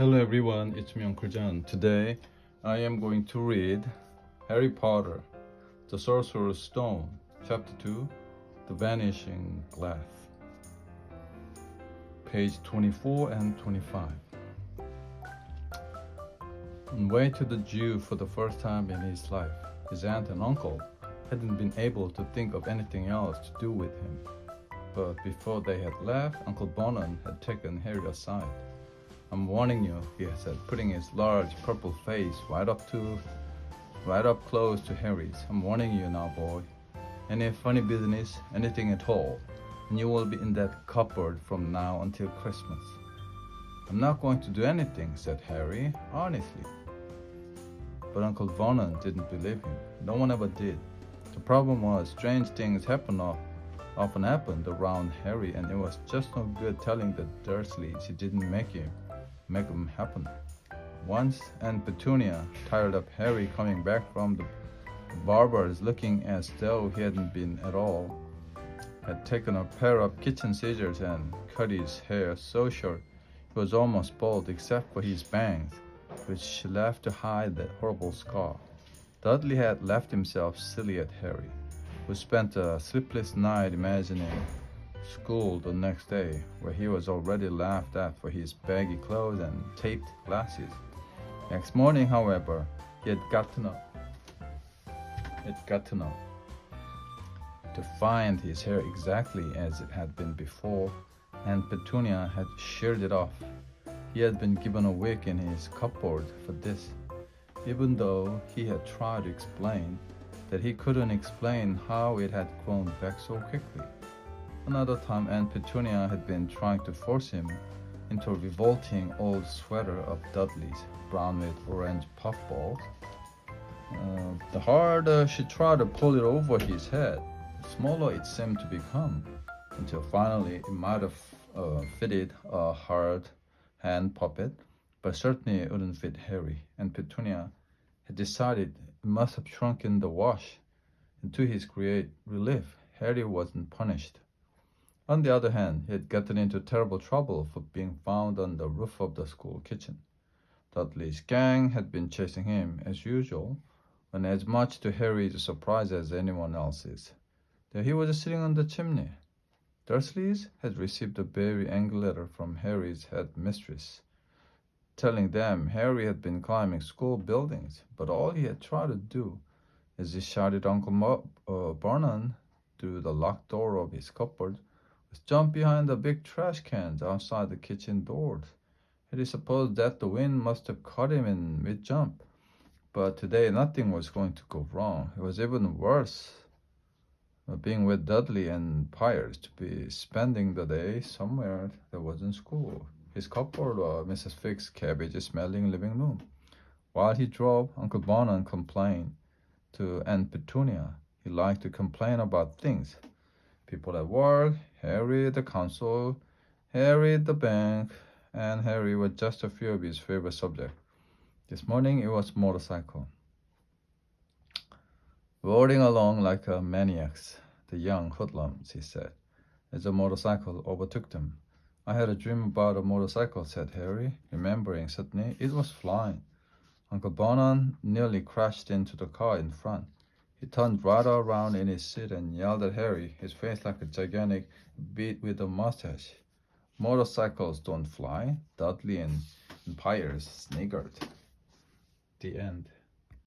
Hello everyone, it's me Uncle John. Today I am going to read Harry Potter, The Sorcerer's Stone, Chapter 2, The Vanishing Glass, page 24 and 25. On the way to the Jew for the first time in his life, his aunt and uncle hadn't been able to think of anything else to do with him. But before they had left, Uncle Bonan had taken Harry aside. "I'm warning you," he said, putting his large purple face right up close to Harry's. "I'm warning you now, boy. Any funny business, anything at all, and you will be in that cupboard from now until Christmas." "I'm not going to do anything," said Harry, honestly. But Uncle Vernon didn't believe him. No one ever did. The problem was, strange things often happened around Harry, and it was just no good telling the Dursleys he didn't make them happen. Once Aunt Petunia, tired of Harry coming back from the barber's looking as though he hadn't been at all, had taken a pair of kitchen scissors and cut his hair so short it was almost bald except for his bangs, which she left to hide the horrible scar. Dudley had laughed himself silly at Harry, who spent a sleepless night imagining school the next day, where he was already laughed at for his baggy clothes and taped glasses. Next morning, however, he had gotten up to find his hair exactly as it had been before, and Petunia had sheared it off. He had been given a wig in his cupboard for this, even though he had tried to explain that he couldn't explain how it had grown back so quickly. Another time, Aunt Petunia had been trying to force him into a revolting old sweater of Dudley's, brown with orange puffballs. The harder she tried to pull it over his head, the smaller it seemed to become, until finally it might have fitted a hard hand puppet, but certainly it wouldn't fit Harry. And Petunia had decided it must have shrunk in the wash, and to his great relief, Harry wasn't punished. On the other hand, he had gotten into terrible trouble for being found on the roof of the school kitchen. Dudley's gang had been chasing him, as usual, and as much to Harry's surprise as anyone else's. There he was sitting on the chimney. Dursleys had received a very angry letter from Harry's headmistress, telling them Harry had been climbing school buildings, but all he had tried to do, as he shouted Uncle Vernon through the locked door of his cupboard, was jump behind the big trash cans outside the kitchen doors. Harry supposed that the wind must have caught him in mid-jump, but today nothing was going to go wrong. It was even worse being with Dudley and Piers to be spending the day somewhere that wasn't school. His cupboard or Mrs. Figg's cabbage-smelling living room. While he drove, Uncle Vernon complained to Aunt Petunia. He liked to complain about things. People at work, Harry at the council, Harry at the bank, and Harry were just a few of his favorite subjects. This morning it was motorcycle. "Rolling along like a maniacs, the young hoodlums," he said, as the motorcycle overtook them. "I had a dream about a motorcycle," said Harry, remembering suddenly. "It was flying." Uncle Vernon nearly crashed into the car in front. He turned right around in his seat and yelled at Harry, his face like a gigantic beet with a mustache. "Motorcycles don't fly," Dudley and Piers sniggered. The end.